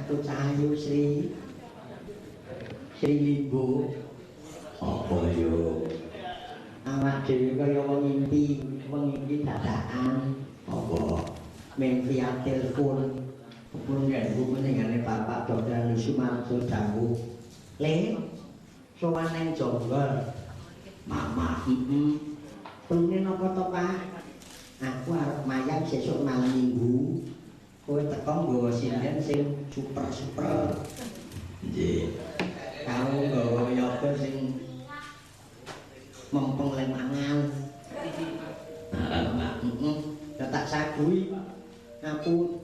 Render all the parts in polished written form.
aku Cahayu Sri Limbo. Apa yo? Awak dhewe kaya wong ngimpi dadakan. Apa? Ming via telepon. Pun nganggo meningane Bapak Dr. Sumarso dawuh. Le, sowan nang Jonggol. Mama. Pengen apa to, Pak? Aku arep mayang sesuk malam Minggu. Kowe teko nggawa sinden sing super. Nggih. Kamu nggawa yoga sing mempeng lemangan. Mak. Ya tak sagui. Aku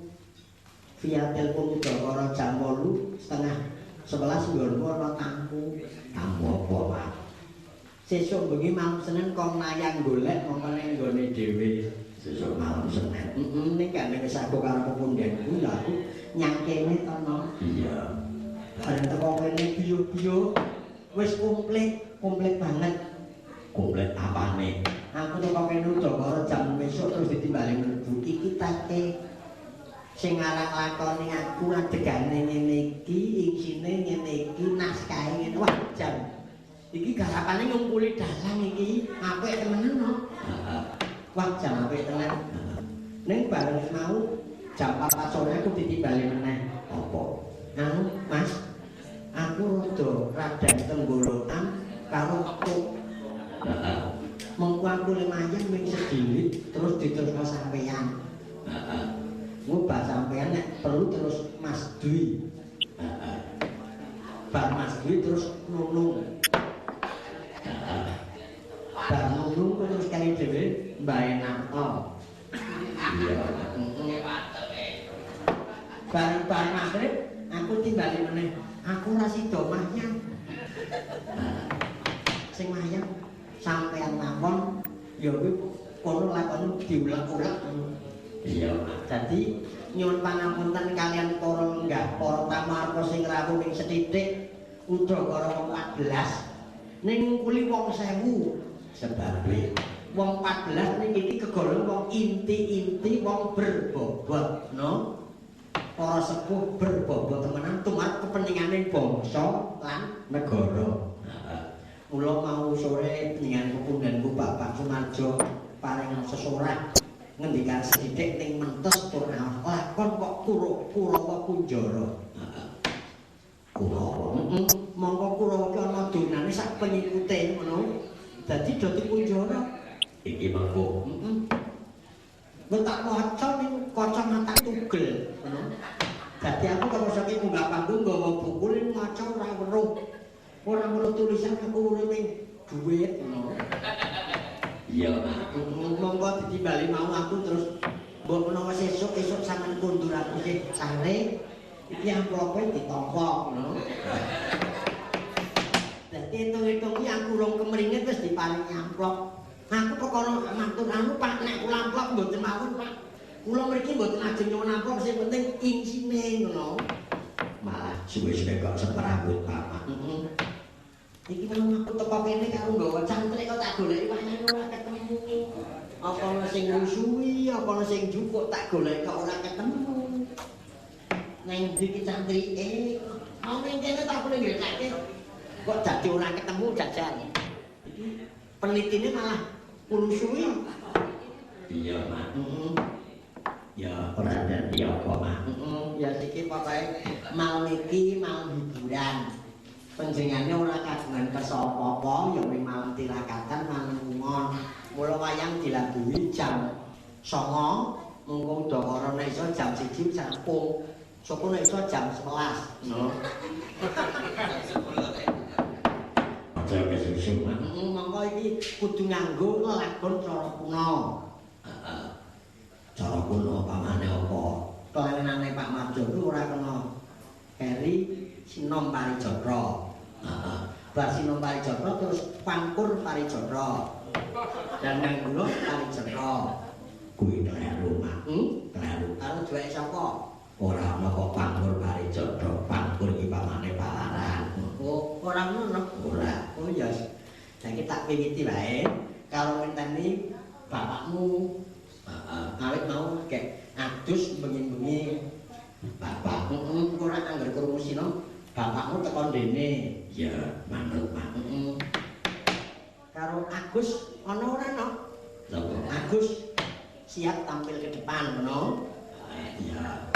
via telepon udakara jam 8:30 nggonmu ana tamu. Tamu apa, Pak? Sesuk bengi malam Senin kon nayang golek mongko ning nggone dhewe. Sesuk malam Senin. Ning gak wis aku karo pepundhenku lha aku nyang kene to no. Iya. Bareng teko kene biyo-biyo wis komplit banget. Komplit apane? Aku teko kene udakara jam besok terus ditimbali mlebu iki take sing aran lakoni aku adegane ngene iki, isine ngene iki, naskahe ngene. Wah, jam. Iki garapane ngumpuli dalang iki, apik temenan no. Wah, jam apik tenan. Ning bareng mau jam 4 sore aku ditimbali meneh. Apa? Anu, Mas. Aku rada tenggorokan karo kok. Mengko aku lumayan ming sedilit terus diterusno sampeyan. Ngubah sampeyan nek perlu terus Mas Dwi. Bar Mas Dwi terus nunung. Bar nunung terus kali dhewe Mbak Enarto. Iya. Bar maghrib aku timbali meneh. Aku ora sida mayang. Sing mayang sampeyan mawon ya kuwi kono lakone diulek-ulek. Iya. Jadi nyuwun pangapunten kalian para lenggah, para tamu sing rawuh ning sethithik udakara 14. Ning ngungkuli wong 1000 Sebabe wong 14 ning iki kegolong wong inti-inti wong berbobot, no? Para sepuh berbobot temenan tumarep kepentinganing bangsa lan negara. Mula mau sore dengan pepundhenku Bapak Sumarjo paring sesorah ngendikan sithik ning mentes tur lakon kok Kurawa Kunjara. Kurawa. Monggo Kurawa ki ana donane sak pengikute ngono. Dadi dadi Kunjara. Iki mengko. Wong tak maca ning kacamata tugel ngono. Dadi aku karo saking munggah panggung nggawa buku ning maca ora weruh. Ora ngono tulisan aku urip ning dhuwit ngono. Iya. Monggo ditimbali mau aku terus mbok menawa sesuk sampean kondur aku sing sare iki amplope ditompok ngono. Dadi hitung-hitung iki aku urung kemringit wis diparingi amplop. Aku perkara matur anu Pak nek kula amplop mboten mawon Pak. Kula mriki mboten ajeng nyuwun amplop sing penting insine ngono. Malah suwe-suwe kok seprabut, Pak. Iki memang aku teko kene karo nggawa cantrik kok tak goleki wayang ora ketemu. Apa ana sing ngrusuhi, apa ana sing jukuk tak goleki kok ora ketemu. Nang ndi ki cantrike? Mau ning kene tak boleh ngrekake. Kok dadi ora ketemu jajan. Iki penelitine malah ngrusuhi. Iya, Mak. Ya ora dadi apa, Mak. Ya iki pokoke malam iki malam hiburan. Panjenengane ora kagungan kersa apa-apa ya ning malam tirakatan malam umon. Mula wayang dilabuhi jam 09.00 mengko udakara nek iso jam 1 rampung. Sapa nek iso jam 11. No. Aja kesusu, Mak. Mengko iki kudu nganggo lakon cara kuno. Cara kuno pamane apa? Kelenane Pak Marjo ku ora kena keri sinom parijatra. Bar sinom parijatra terus pangkur parijatra. Dan nganggo parijatra. Kuwi kleru, Mak. Kleru. Karo duweke sapa? Ora ana kok pangkur parijatra. Pangkur iki pamane palaran. Oh, ora ngono. Ora. Oh ya. Saiki tak wiwiti wae karo ngenteni bapakmu. Awit mau kek adus bengi-bengi Bapak. Ora anggar krungu sino, bapakmu teko ndene. Ya, manut, Pak. Karo Agus ana ora no? Lho, Agus siap tampil ke depan ngono. iya.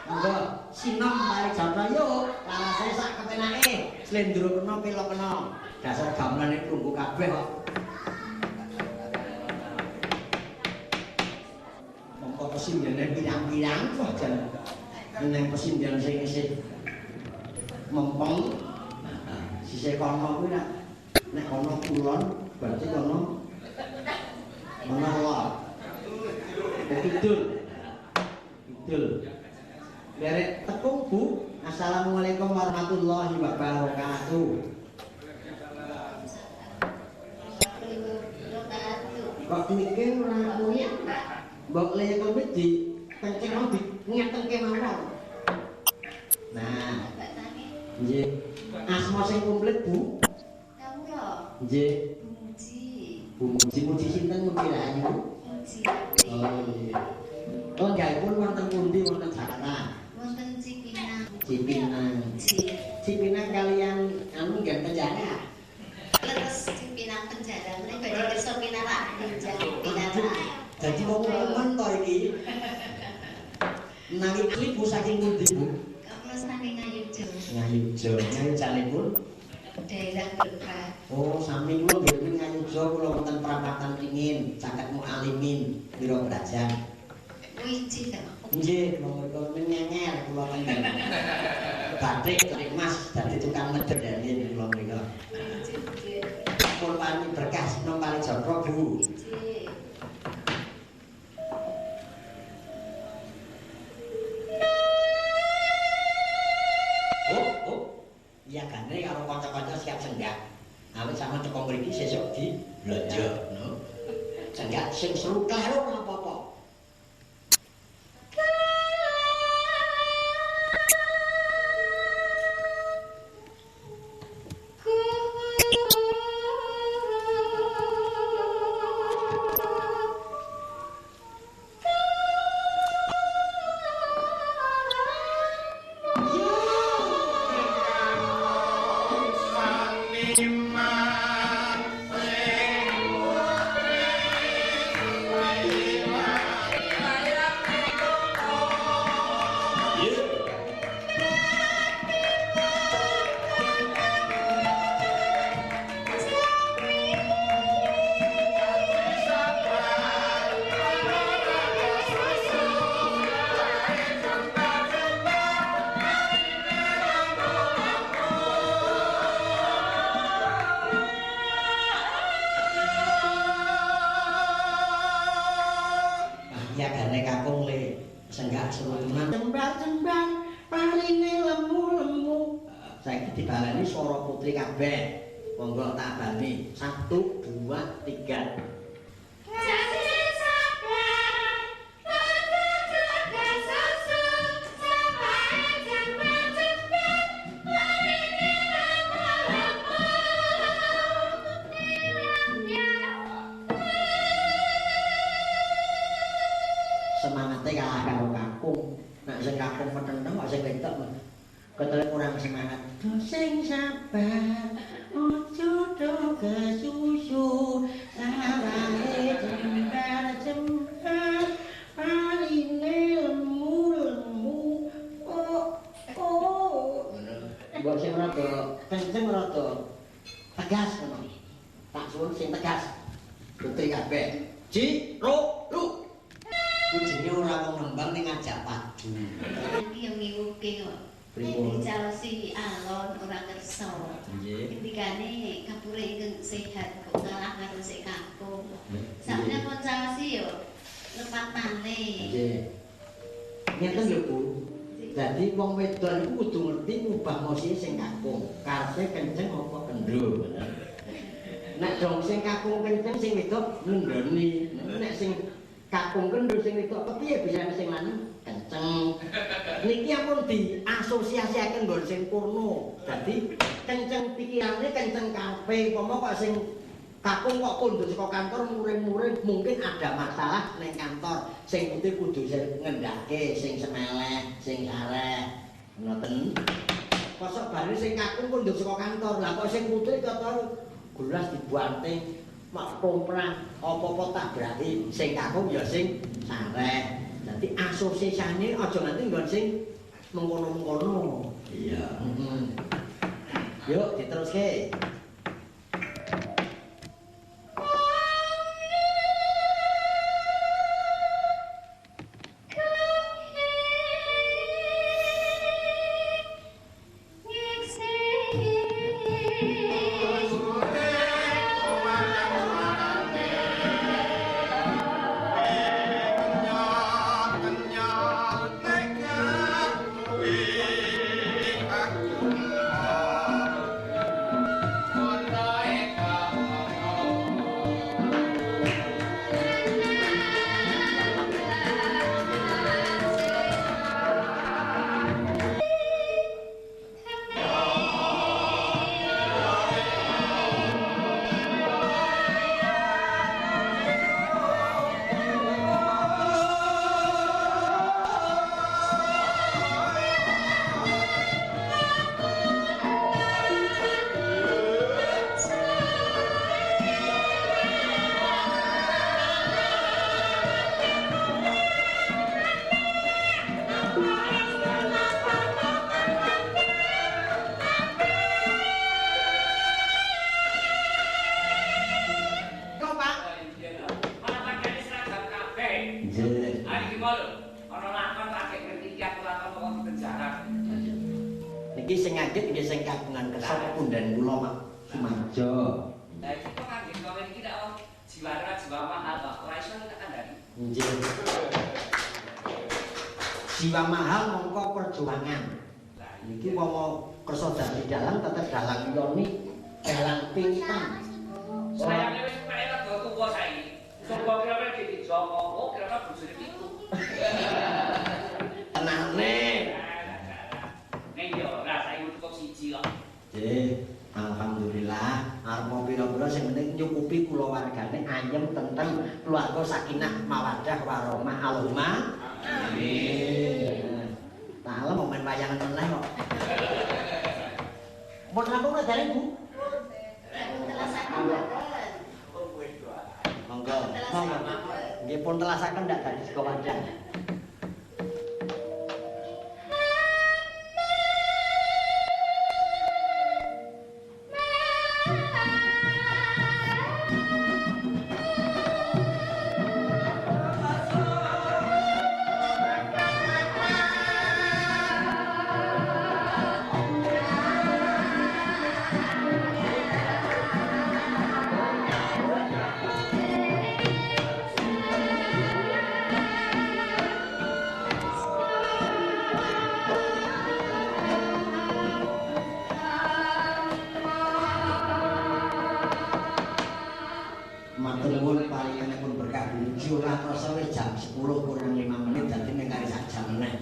Monggo sinom mari jatra yuk. Larase sak kepenake. Slendro kena pilo kena. Dasar gamelane krungu kabeh kok. Monggo pesindene pirang-pirang kok jan. Neng pesindian sing isih mempeng. Sisih kono kuwi nek kono kulon berarti kono lor. Kidul. Derek tepung Bu. Assalamualaikum warahmatullahi wabarakatuh. Kok mikir ora kuwi? Mbok leye kowe di kenceng mau di ngetengke mawon. Nah. Nggih. Asma sing komplit Bu? Kawula. Nggih. Muji. Muji sinten Muji Rahayu? Muji. Oh iya. Oh nggahipun wonten pundi wonten Jakarta? Wonten Cipinang. Cipinang. Cipinang kalian anu nggih penjara. Leres Cipinang penjara. Mereka badhe kersa pinarak pinarak. Dadi wong-wongan to iki. Nang iki Bu saking pundi Bu? Kawula saking Ngayujo. Ngayujo. Ngayujanipun Daerah Berkah. oh sami kula nggih Ngayujo kula wonten perapatan ringin caket mualimin pira derajat. Wiji ta. Nggih, monggo menyengel kula panjenengan. Batik Mas dadi tukang medeni kula mriko. Pun pani berkah sinom kali jatra Bu. Iya gane karo kanca-kanca siap senggak. Awit sama teko mriki sesuk di blonjo, no. Senggak sing seru karo ora apa-apa. Jembal-jembal parine lemu-lemu. Saiki dibaleni swara putri kabeh. Monggo tak bani. 1 2 3. Semangate kalah karo kakung. Nek sing kakung petenteng kok sing wedok ketele kurang semangat. Sing sabar, ojo do kesusu, sawange jembar-jembar, parine lemu-lemu. Oh. Mbok sing rada kenceng rada tegas ngono. Tak suwun sing tegas. Putri kabeh. Ji, ro, lu. Ujine ora wong nembang ning ngajak padu. Iki yo ngiwuke kok. Nek dicalosi alon ora kersa. Nggih. Ketikane kapure ingkang sehat kok kalah karo sik kampung. Sakjane pun calosi yo lepat maneh. Nggih. Ngeten lho Bu. Dadi wong wedon iku kudu ngerti ngubah mosine sing kakung. Karepe kenceng apa kendho. Nek dong sing kakung kenceng sing wedok nendoni. Nek sing kakung kendho sing wedok kepiye bisa sing lanang kenceng. Niki ampun diasosiasiaken nggon sing kurno. Dadi kenceng pikirane kenceng karepe, umpama kok sing Kakung kok kondur saka kantor muring-muring mungkin ada masalah ning kantor. Sing putih kudu sing ngendhake, sing semeleh, sing sareh. Ngoten. Kosok bari sing kakung kondur saka kantor. Lah kok sing putih kata gelas dibanting mak komprang apa-apa tabraki sing kakung ya sing sareh. Dadi asosiasiane aja nganti nggon sing mengkono-mengkono. Iya. Yuk diteruske. Niki sing ngajit nggih sing kagungan kersa pundhen kula Mak Sumarjo. Lah iki kok kangge kowe iki dak jiwa mahal kok ora iso tak kandhani. Nggih. Jiwa mahal mongko perjuangan. Lah Niki wong kersa dadi dalang tetep dalang yoni dalang pintan. sayane wis kaya rada tuwa saiki. Sapa kira-kira iki Joko, oh kira-kira bojone iku. Tenane. Nek yo ora saiki cukup siji kok. Nggih, alhamdulillah arep pira-pira sing penting nyukupi kula wargane ayem tentrem keluarga sakinah mawaddah warahmah alumah. Amin. Nah, lha momen wayangan meneh kok. Mun rampung jare Bu. Monggo. Monggo. Nggih pun telasaken ndak dadi saka wadah. Matur nuwun paringanipun berkah Gusti ora krasa wis jam 10 kurang 5 menit dadi ning kari sak jam meneh.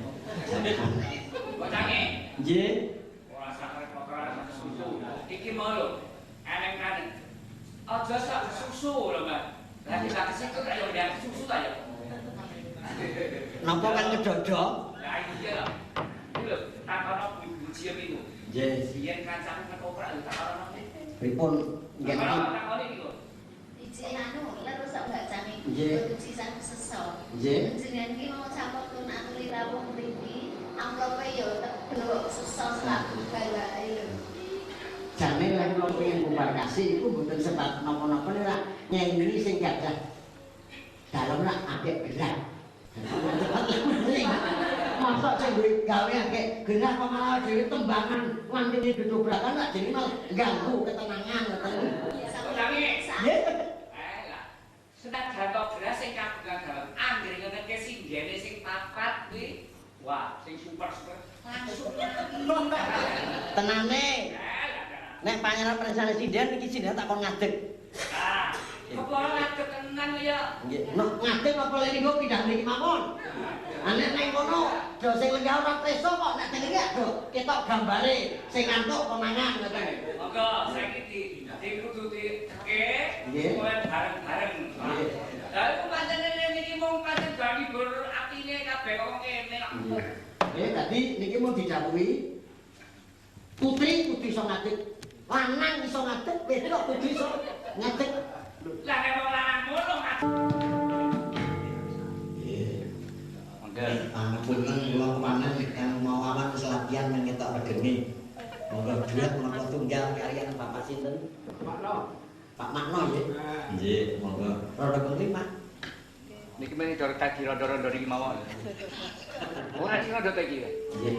Bocange, Nggih. ora sakare perkara susu. Iki mau lho, eneng kane. Aja sak susu lho, Mbak. Lah kita kesitu ayo ndang susu ta ya. Napa kan ngedodok? Lah iya lho. Iki lho, takono Bu Jiem iku. Nggih. Biyen kancaku ketoprak lho takono. Pripun nggih Takoni iki lho. Iji anu, terus sak bacane Nggih. produksi sang sesok. Nggih. Jenengan iki mau campur tun aturi rawuh mriki, amplope yo tebel sesok sak bawae lho. Jane lek kula pengen bubar kasih iku mboten sebab napa-napa ora nyanyi sing gadah dalem rak apik gerak. Masa sing duwe gawe akeh gerak kok malah dhewe tembangan nganti dodobrakan lak jenenge malah ganggu ketenangan ngoten. Bocange. Nggih. Lah, senajan tok beras sing kagungan dalam anggere ngeneke singgene sing papat kuwi. Wah, sing super langsung Tenane. Nek panjenengan presane sinden iki sinden tak kon ngadeg. Ah, kepala ngadeg tenan ya. Nggih, nek ngadeg apa linggo pindah mriki mawon. Nek ning kono do sing lenggah ora preso kok nek dene iki do ketok gambare sing ngantuk konangan ngoten. monggo saiki kudu diteke Nggih. kowe bareng-bareng. Nggih. Lah iku pancen niki mung pancen bagi gur atine kabeh kok kene kok. Tadi niki mau didhawuhi putri kudu iso ngadeg. Lanang iso ngadeg, wedok kudu iso ngadeg. Lah nek wong lanang ngono Monggo pangapunten kula kepanen yang mau awan wis latihan mengetok regeni. Monggo duet menapa tunggal kalian Bapak sinten? Pak Makno nggih. Nggih, monggo. Rada penting, Pak. niki men dor tadi rondo-rondo niki mawon. Ora sing rondo ta iki. Nggih.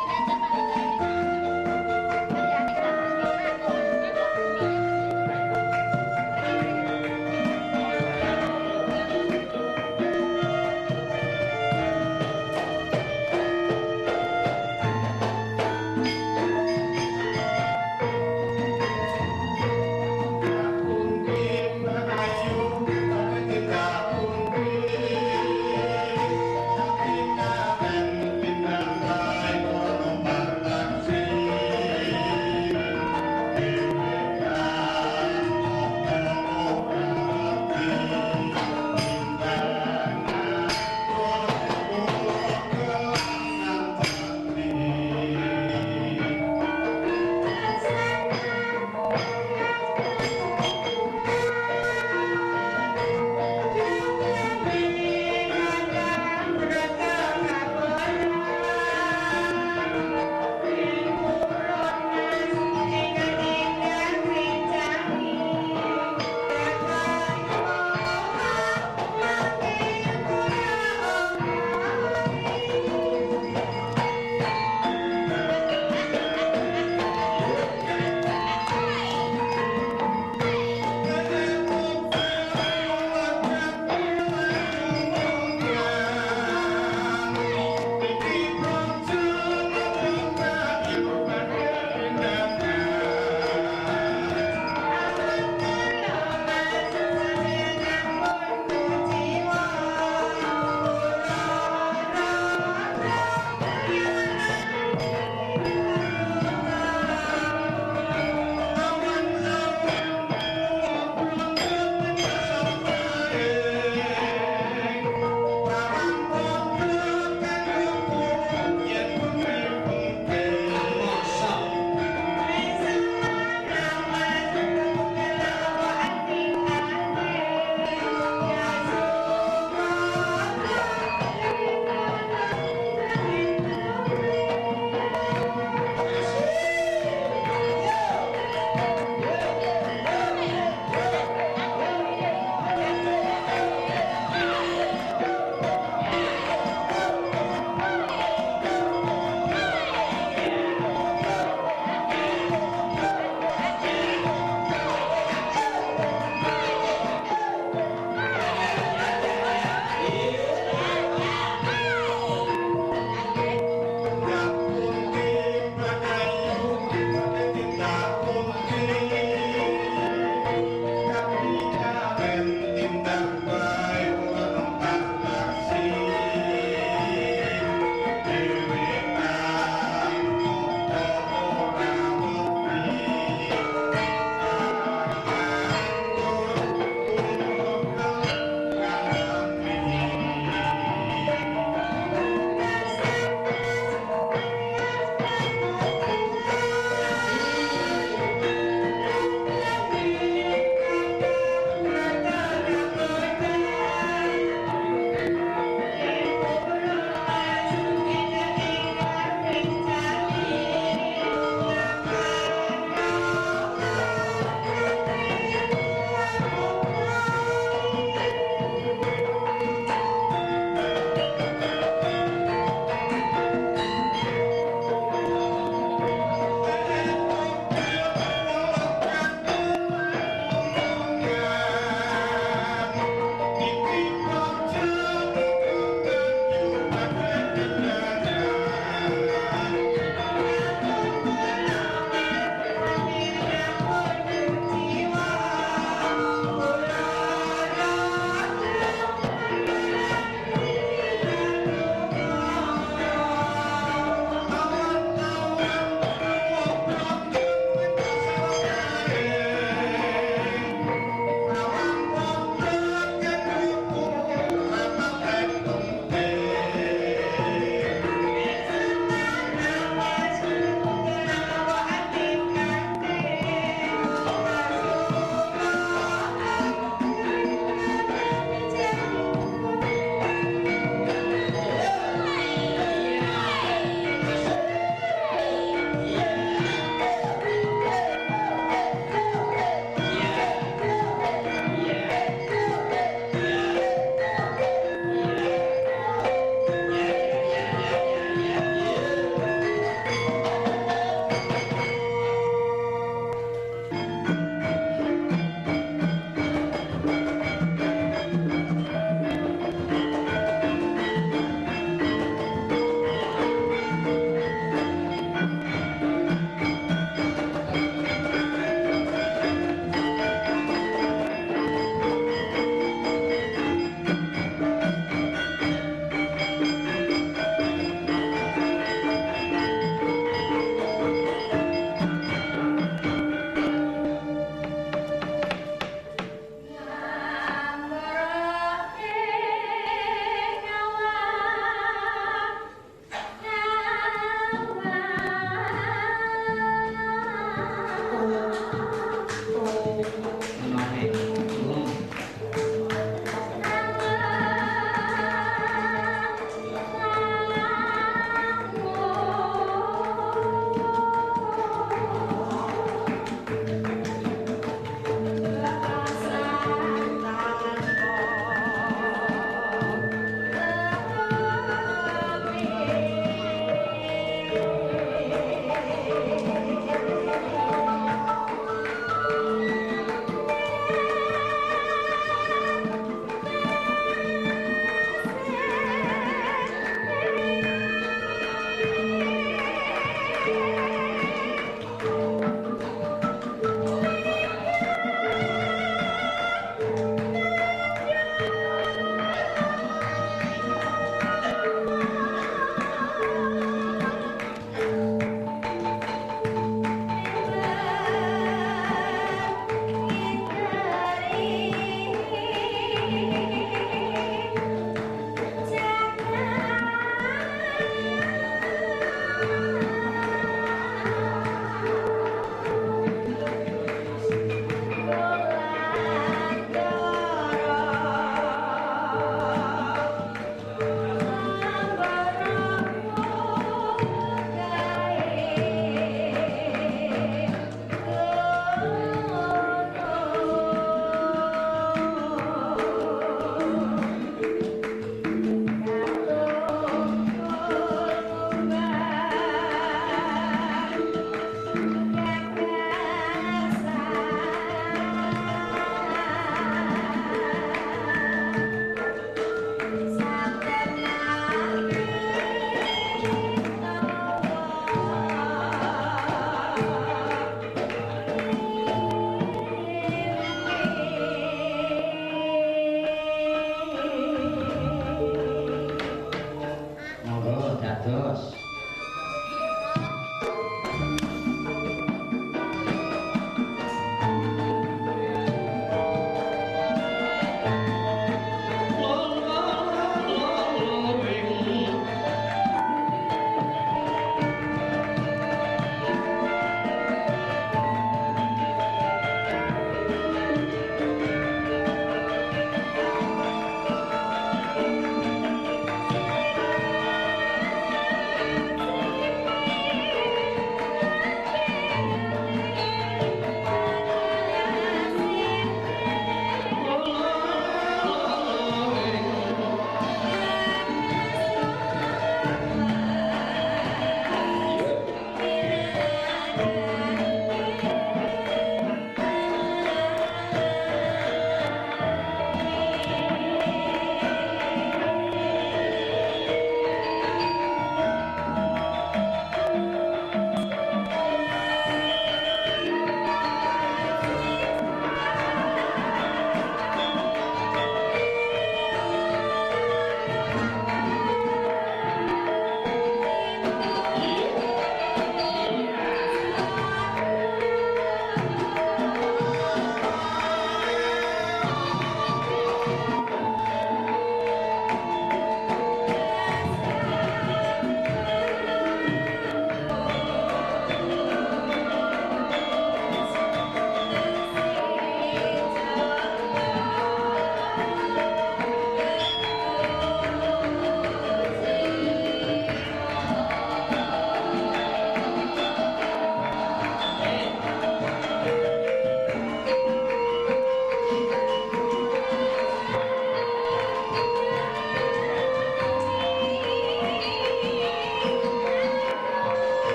Thank you.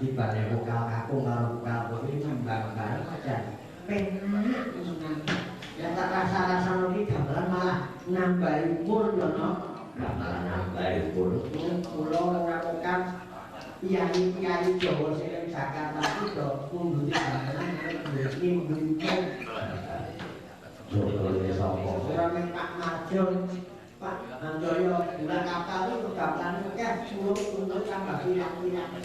dibanding vokal kakung karo vokal kuwi nembang-bareng aja penak tenan. Ya tak rasa-rasa iki gamelan malah nambahi umur lho no. Malah nambahi umur. Kula ora kiai-kiai Jawa sing ning Jakarta iki do munduti gamelan nimbulipun. Jowo sapa? Ora ning Pak Marjon, Pak Andoyo, bulan kapal itu gamelan akeh suruh untuk tambah pirang-pirang.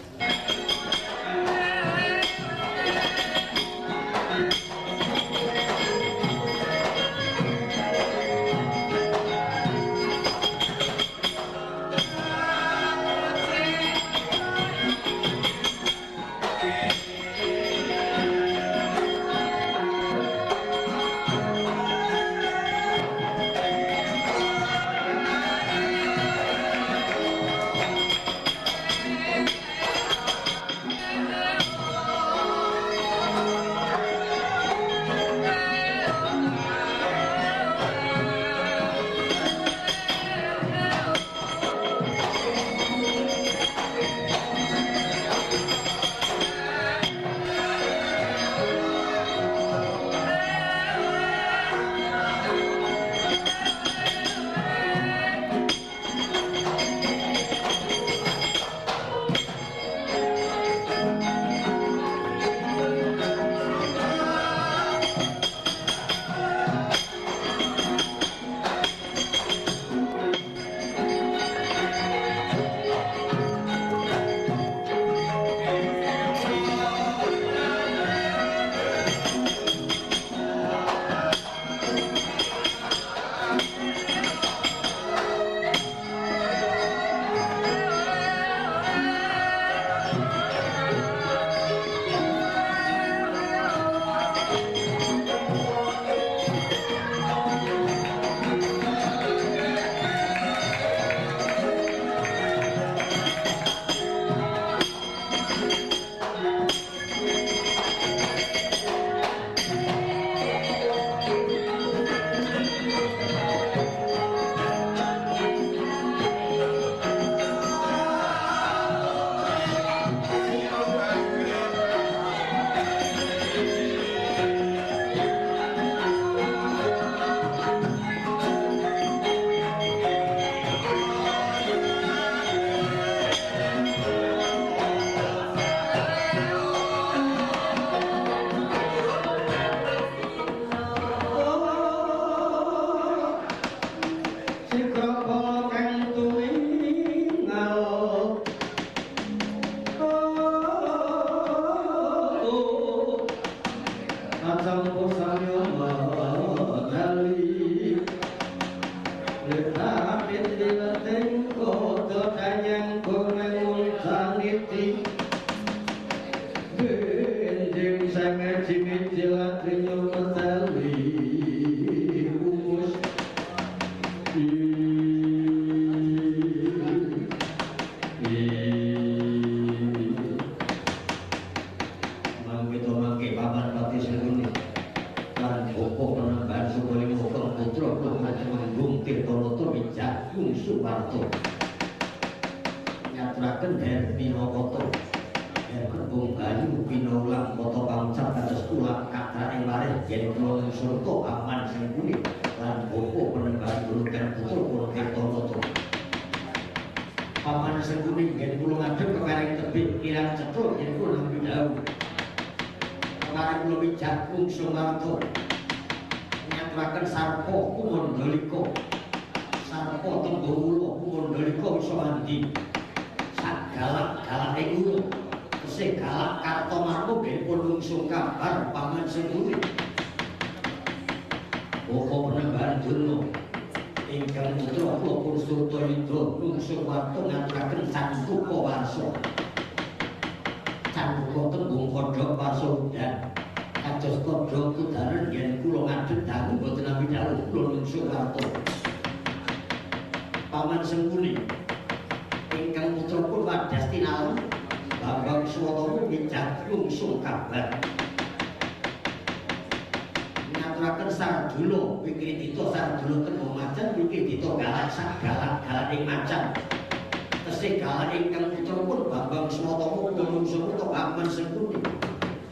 Segala ingkang putra pun Bambang Swatama kula nuwun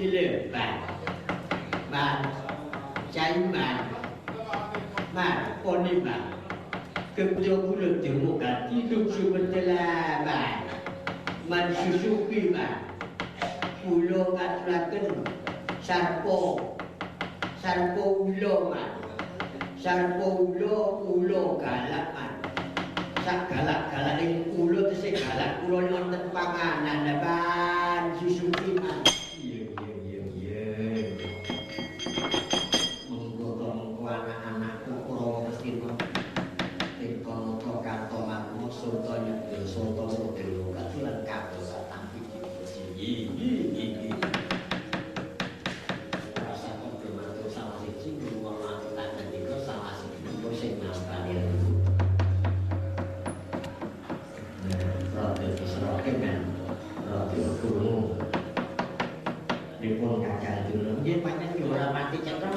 Pilih, Mbak. Cai Mbak. Mbak, poni Mbak. Kemudian bulan demokrat hidup sebentar Mbak. Man susuki Mbak. Pulau ngaturakan Sarpo ulo Mbak. Sarpo ulo galak Mbak. Sak galak-galak ini ulo itu galak ulo ini wonten panganan Mbak. Susuki Mbak. Mengko anak-anakku Kurawa Ngastina Tirta Kartomarma Surta Nyegara Surta Modelo katulan kabeh satampi iki rasa padha matur salah siji kula matur ngendika salah siji sing nampani rada diseroke men rada krungu dipun kakang dulu nggih pancen ora pati cetha.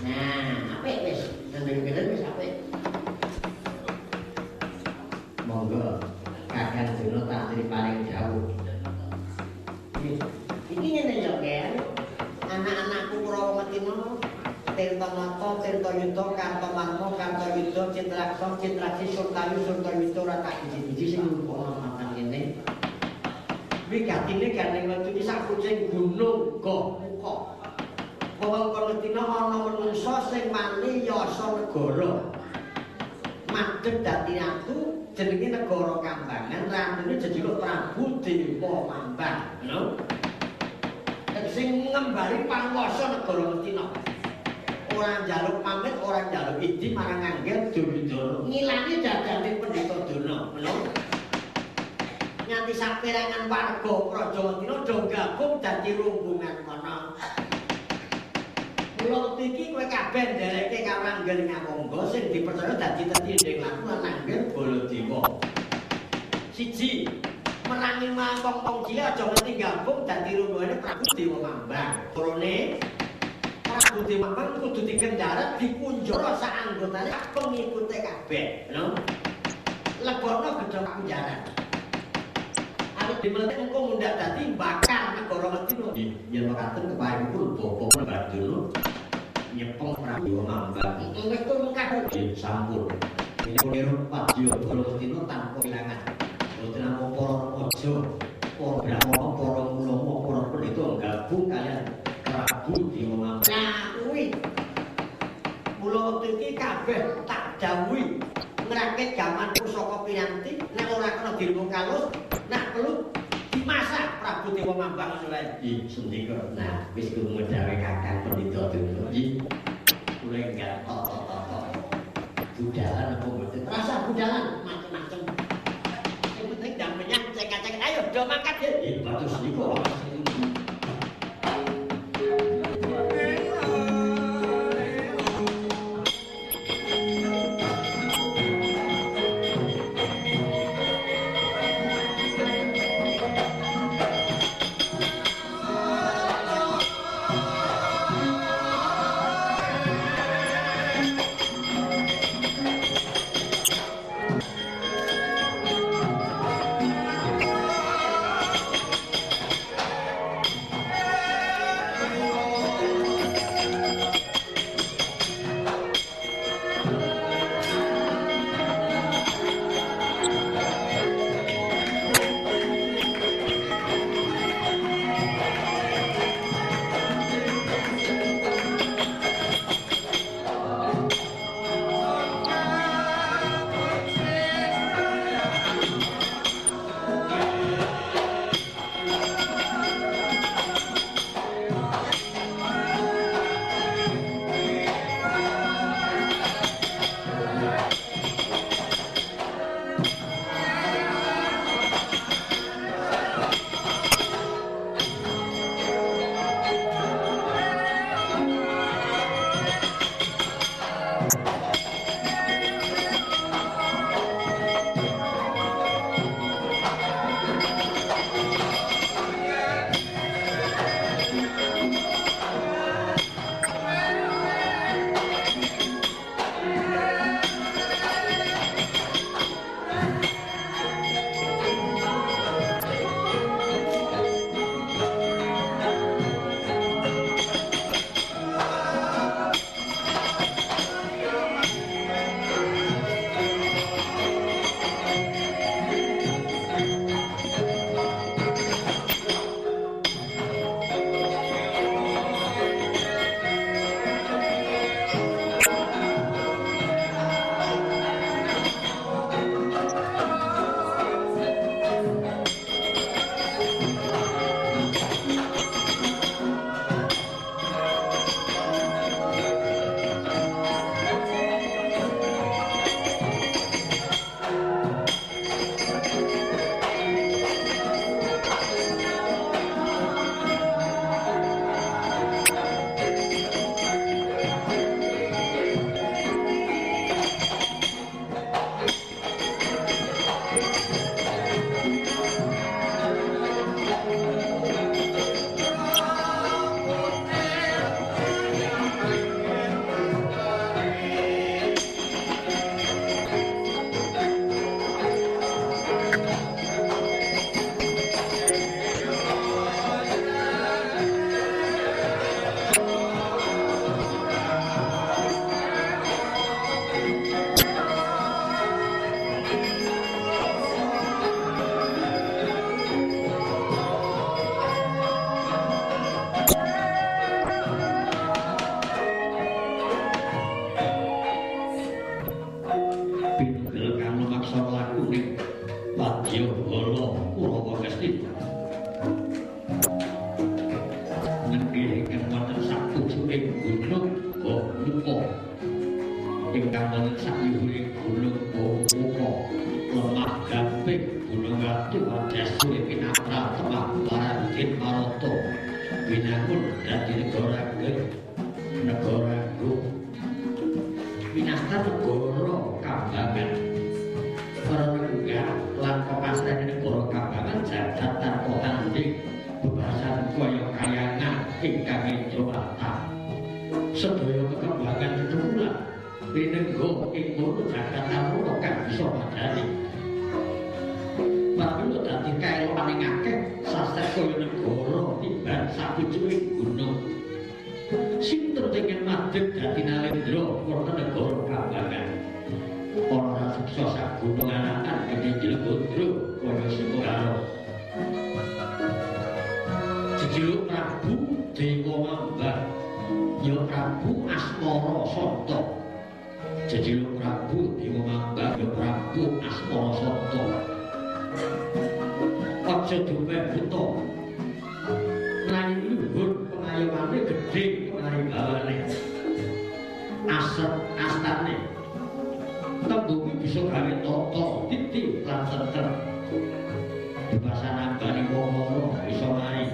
Nah, apik wis, ngendeng-ngendeng wis apik. Monggo, kakang Jono tak aturi paling jauh. Iki ngene ya, Ken. Anak-anakku Kurawa Ngastina, Tirta Nata, Tirta Yuda, Kartomarma, Kartoyuda, Citraksa, Citraksi, Surtayu, Surtayuda ora tak biji-biji sing lumpuhna matan kene. Wigatine gandeng wetu iki sak kucing gunung goh muka. Wewengkon Ngastina ana manungsa sing mani yasa negara. Madhep dadi ratu jenenge negara Kambangan, ratune jejuluk Prabu Dewa Mambang, lho. Sing ngembari panguwasa negara Ngastina. Ora njaluk pamit, ora njaluk izin marang Angger Duryudana. Ngilani dadane Pendhita Dana, lho. Nganti saperangan warga Praja Ngastina do gabung dadi rombongan kono. Mula iki kowe kabeh ndereke karo Angger Ngamangga sing dipercaya dadi tetindhing laku lan Angger Baladewa. Siji, merangi wong-wong cilik aja nganti gabung dadi rombongane Prabu Dewa Mambang. Lorone Prabu Dewa Mambang kudu dikendarat dipunjara sak anggotane pengikute kabeh, lho. Lebono gedhong penjara. Awit dimelet engko mundak dadi bakar negara Ngastina. Yen mekaten keparipun Bapak Mbaduna nyepeng Prabu Dewa Mambang. Wis turun kabeh sampun. Niku Padya Ngastina tanpa ilangan. Boten namung para raja, para brahmana, para ulama, para pendhita gabung kalian Prabu Dewa Mambang. Nah, kuwi mula iki kabeh tak dawuhi ngrakit gaman pusaka pinanti nek ora kena dirmu kalus nak perlu dimasak Prabu Dewa Mambang ngono wae. Nggih, sendika. Nah, wis kudu gawe kakang Pendhita Dana. Nggih. Kula enggak budalan apa mboten? Rasa budalan macam-macam. Sing penting ndang menyang cek-cek ayo do mangkat nggih. Nggih, bagus niku. Bala Kurawa Kastina. Nggih ingkang wonten sapucuking gunung Gomuka. Ingkang wonten sakliburing gunung Gomuka. Lemah Gamping, Gunung Watu, Wadasure Pinatra, Temah Baradin Maroto. Binangun dadi negara Group. Winastan negara Kambangan. Para negara lan pepasrene negara Kambangan jagat tanpa tanding bebasan kaya kayangan ingkang enjolata. Sedaya kekembangan tetunggal pinenggo ing kono jagat tanpa kang bisa madani. Pramila dadi kaeloane akeh sastra kaya negara timbang sapucuking gunung. Sinten ingkang madhep dadi nalendra wonten negara Kambangan. Para raseksa sagunung anakan gedhe Jlegodra kaya Singaraja. Jejuluk Prabu Dewa Mambang ya Prabu Asmara Santa. Jejuluk Prabu Dewa Mambang ya Prabu Asmara Santa. Aja dume buta. Nanging luhur pengayomane gedhe pangaribawane. Astane tembung bisa gawe tata titi lan tentrem. Bebasan ambane wong loro bisa mari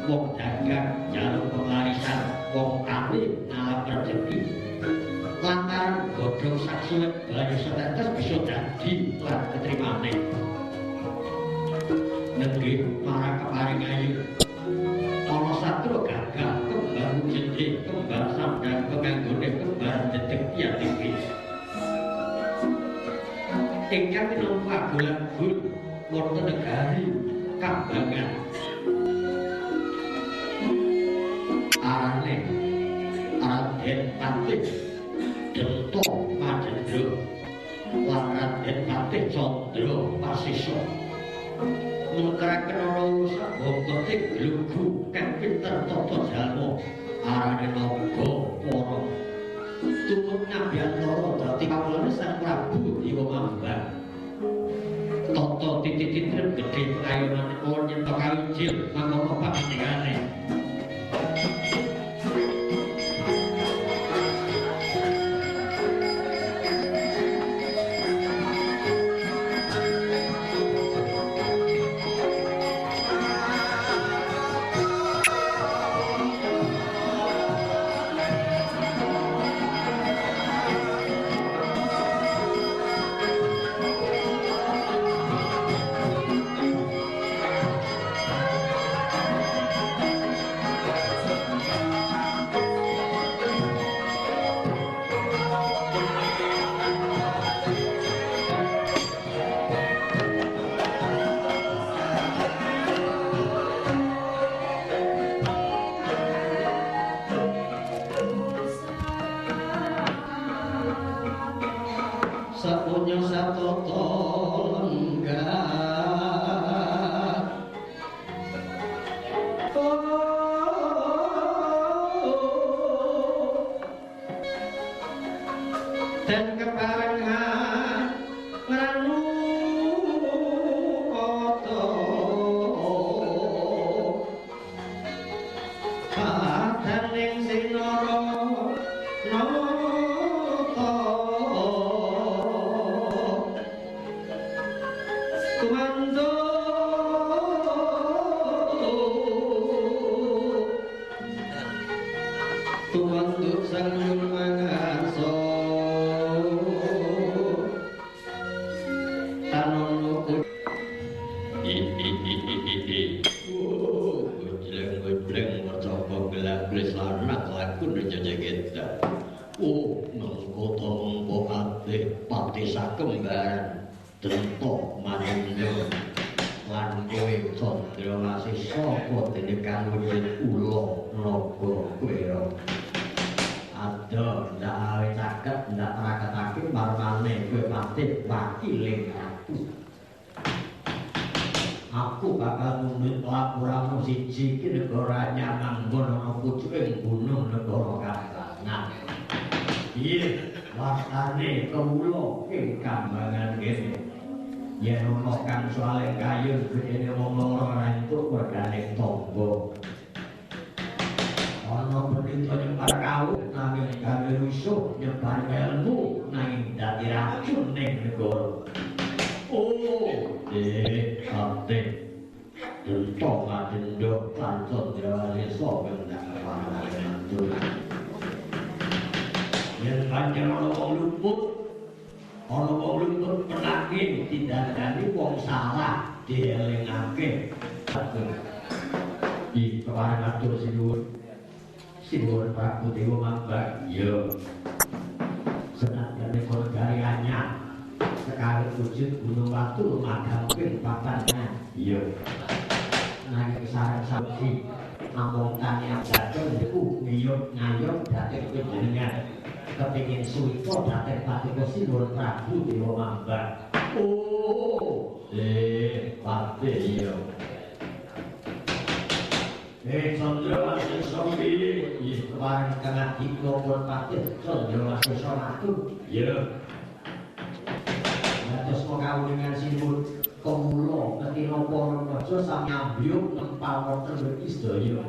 wong dagang njaluk pengarisan, wong kawin ngalap rezeki. Lantaran godhong saksuwet banyu setetes bisa dadi lan ketrimane. Nenggih marang keparing ayu. Ana satru gagah kembar wujudé, kembar sandang penganggone, kembar dedeg yatim. Ingkang minangka agolan-gul wonten negari Kambangan. Arane Raden Patih Dento Madendra lan Raden Patih Candra Pasisa. Mengkeraken ana urusan bangkoting glugu kang pinter tata jalma arane Naga Para. Tumut Nabyantara dadi kawulane Sang Prabu Dewa Mambang. Tata titik-titik gedhe pengayomane ora nyentok kawijil mangkono pangandikane. Sapunya satoto lenggah dan keparengan ranu oto padaning sinara Tumantuk sang mangaso tanono Gojleng mercoba gelang-gelis lanak laku ngejejegetan. Nengkoto mengko ate pati sakembaran Dento Madendra lan kowe Candra Wasisa dene kang wujud ula naga kwera. Ada ndak awe caket ndak raketake marmane kowe patih wakiling aku. Aku bakal nuntut laporan siji iki negara nyamanggon ana pucuking gunung negara Kambangan. Iya, wastane kawula ing Kambangan kene. yen ana kang soalé kayu gedene wong loro ora entuk wergane tangga. Ana pendhita nyebar kawuh nanging gawe rusuh nyebar ilmu nanging dadi racun ning negara. Oh, ate Dentong adendok pancot jawale sok gendang pangalentur. Yen pancen ana wong luput, penagih didandani wong salah dielingake. Iki kepareng atur sinuwun Prabu Dewa Mambak. Iya. Senajan kon gari anyar sekali wujud gunung batu madhamke papannya. Iya. Nanging sareng saksi namung kaniang jatuh niku ngiyut-ngayut dhateng panjenengan kepingin suwita dhateng Paduka Sinuwun Prabu Dewa Mambak. Oh, pate iya. Candrawasih Sopi, kepareng kang dika pun pate Candrawasih Somatu. Iya. Dados kawuningan sinuwun Kemula ketina para raja samyambyuk nempal wonten mriki sedaya.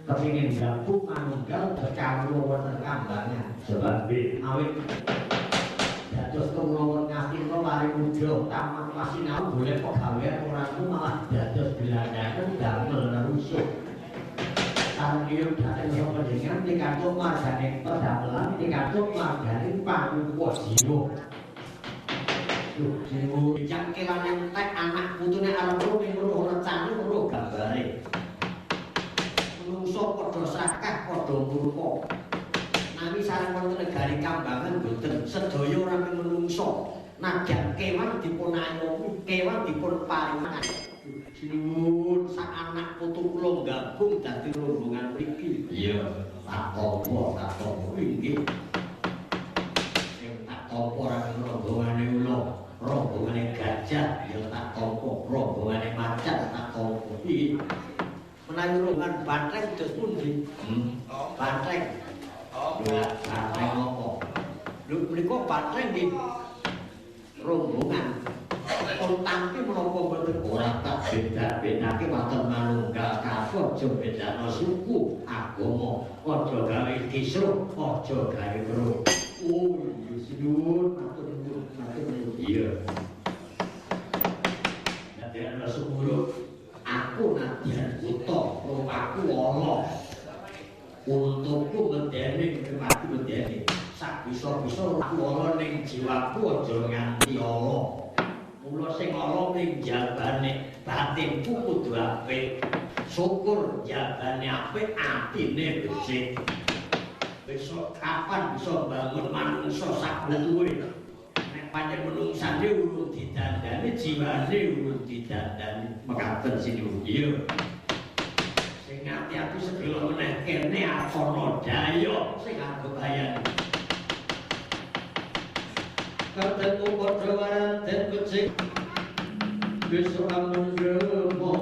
Kepingin gabung manunggal kawula wonten kambangan. Sebab awit dados kemula ngastina paring muda taman pasinau golek pegawean ora malah dados gelandangan damel nerusuh. Sarengipun dhateng panjenengan pikantuk marganing pedamelan pikantuk marganing pangukuh jiwa. Jiwa bijak kewan entek anak putune arep ning weruh recane weruh gambare. Menungso padha sakah padha murka. Nami sareng wonten negari Kambangan boten sedaya ora menungso. Nadyan kewan dipun ayomi, kewan dipun paringan. Sinuwun sak anak putu kula gabung dadi rombongan mriki. Iya, tak apa inggih. Sing tak apa ora rombongane ula. Rombongane gajah ya tak tampa, rombongane macan tak tampa. Menawi rombongan bantreng dos pundi? Bantreng. Bantreng apa? Lho menika bantreng nggih rombongan. Pun tampi menapa boten ora tak beda-bedake wonten manunggal kabeh aja bedano suku, agama, aja gawe kisruh, aja gawe weruh. Oh, sinuwun matur nuwun. Iya. Nadyan Rasumuruk, aku nadyan buta, rupaku ala. Untukku medeni, mati medeni. Sak bisa-bisa aku ala ning jiwaku aja nganti ala. Mula sing ala ning jabane batinku kudu apik. Syukur jabane apik, atine becik. Besok kapan bisa bangun manungsa sak butuhe? Panjang menungsane urung didandani, jiwane urung didandani. Mekaten sinuwun. Iya. Sing ati-ati sedaya meneh kene ana daya sing anggebayan. Ketemu padha waranten becik. Besok amun remo.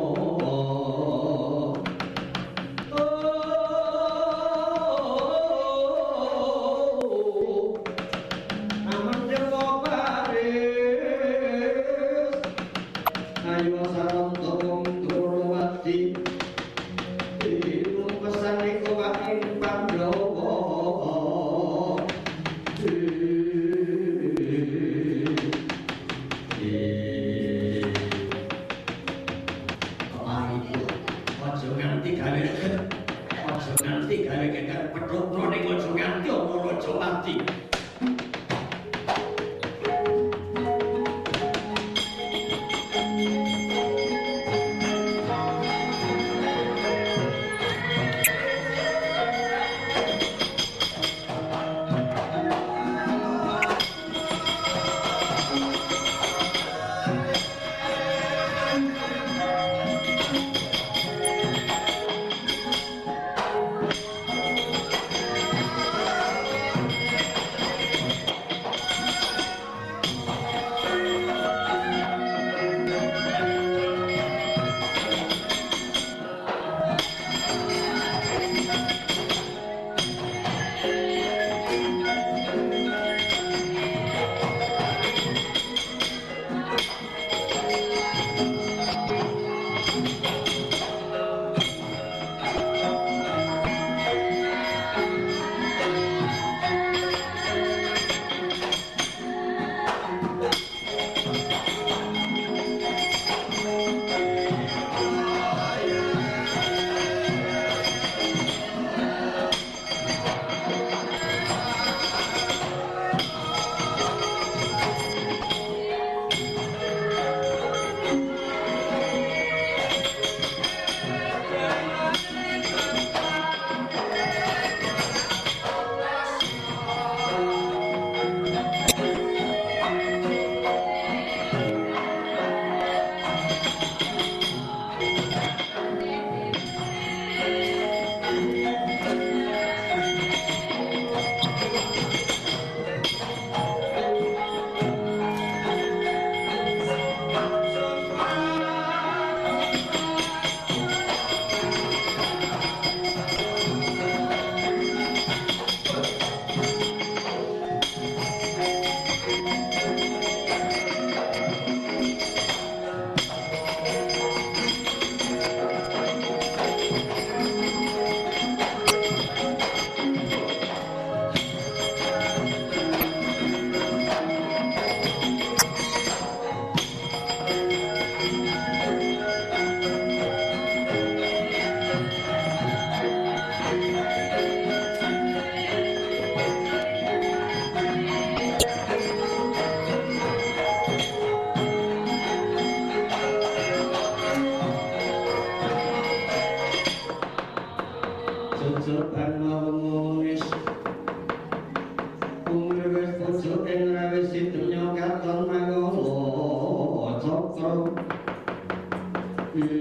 munggah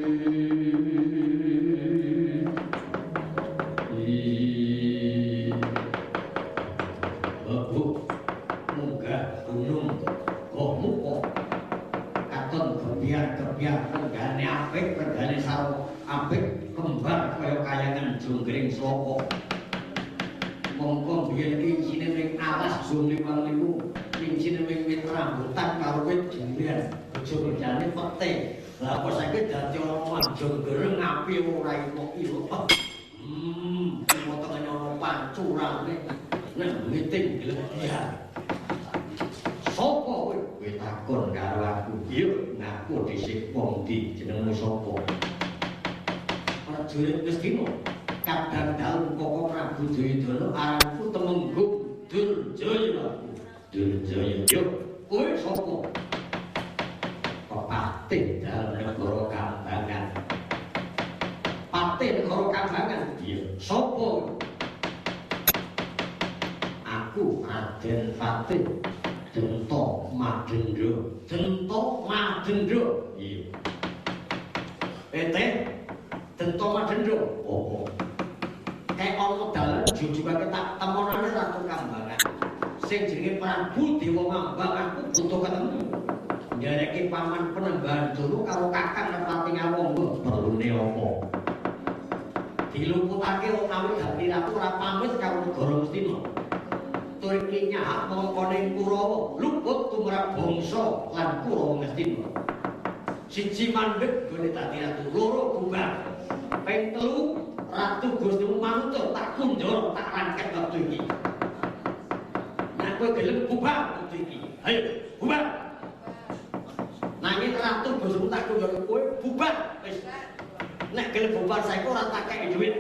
gunung muko katon kebiar regane apik regane saro apik kembar kaya kayangan jonggring sloko mongko biyen iki isine ning alas jung 5.000 ning isine ning wit rambutan karo wit jember aja kerjane pete lha kok saiki dadi ana manjung gereng api ora ilo potongane ana pancurane nek miting glebiar sapa kowe takon karo aku iya ngaku dhisik wong ndi jenengmu sapa prajurit Ngastina kadang dalem pokok Prabu Jayadana aranku Temenggung Durjaya yo kowe sapa Patih dalem negara Kambangan Patih negara Kambangan iya sapa aku Raden Patih Dento Madendra iya Dento Madendra oh kayak ana dalan jujugake tak temonane Ratu Kambangan sing jenenge Prabu Dewa Mambang aku butuh ketemu njareke paman Penembahan Doro karo Kakang Nepati Ngawangga perlune apa diluputake utawi dadi ratu ora pamit karo negara Ngastina tur iki nyahak mongkone Kurawa luput tumrap bangsa lan Kurawa Ngastina siji mandheg gone dadi ratu loro bubar ping telu Ratu Gustimu Manuta tak kunjara tak rangket wektu iki nek kowe gelem bubar wektu iki ayo bubar nanging Ratu Gustimu tak kunjara kowe bubar wis nek gelem bubar saiki ora tak kei dhuwit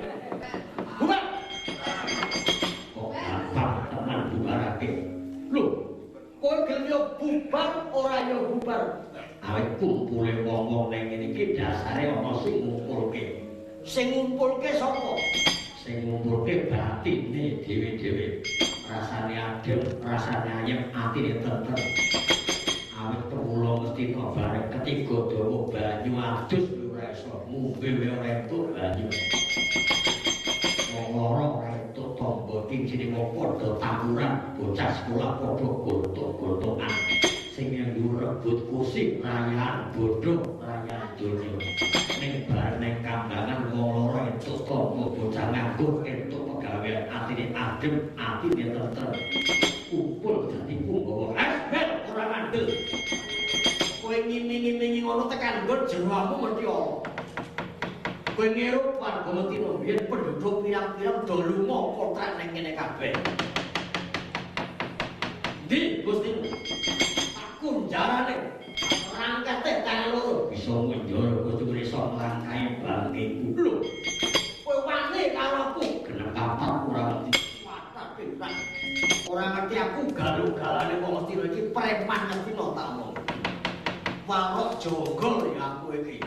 bubar kok gampang tenan bubarake lho kowe gelem yo bubar ora yo bubar awet kumpule wong-wong ning ngene iki dasare ana sing ngumpulke sapa sing ngumpulke batine dhewe-dhewe rasane adem rasane ayem atine tentrem awet kemula mesti kok bareng ketiga dawa banyu adus ora iso ngombe ora entuk banyu wong loro ora entuk tangga cincine wong padha taburan bocah sekolah padha gontok-gontokan sing yang rebut kursi rayaan bodoh rayaan donya ning bar ning Kambangan wong loro entuk tangga bocah nganggur entuk pegawean atine adem atine tentrem kumpul dadi punggawa asbel ora mandel kowe ngiming-imingi ngono tekan nggon jeromu mesti ana kowe ngerup warga Ngastina biyen penduduk pirang-pirang do lunga kontrak ning kene kabeh di Gustimu kunjarane rangkete tangan loro bisa ngenjara Gusti iso nglangkai bangkeku lho kowe wani karo aku genep papat ora ngerti watak pisan ora ngerti aku galuh-galane wong Ngastina iki preman Ngastina ta omong warok jonggol ya aku iki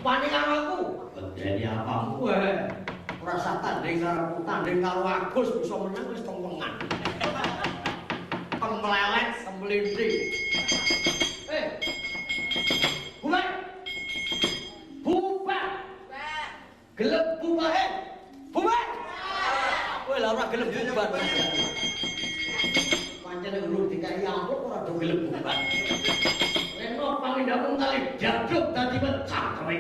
wani karo aku bedeni apamu kowe ora usah tanding karo Agus bisa menang wis tong-tongan melelet sembelinting bubar gelem bubar bubar kowe lha ora gelem bubar pancen urung dikai amplop ora do gelem bubar reno pangindapun kali jaduk dadi mecah kowe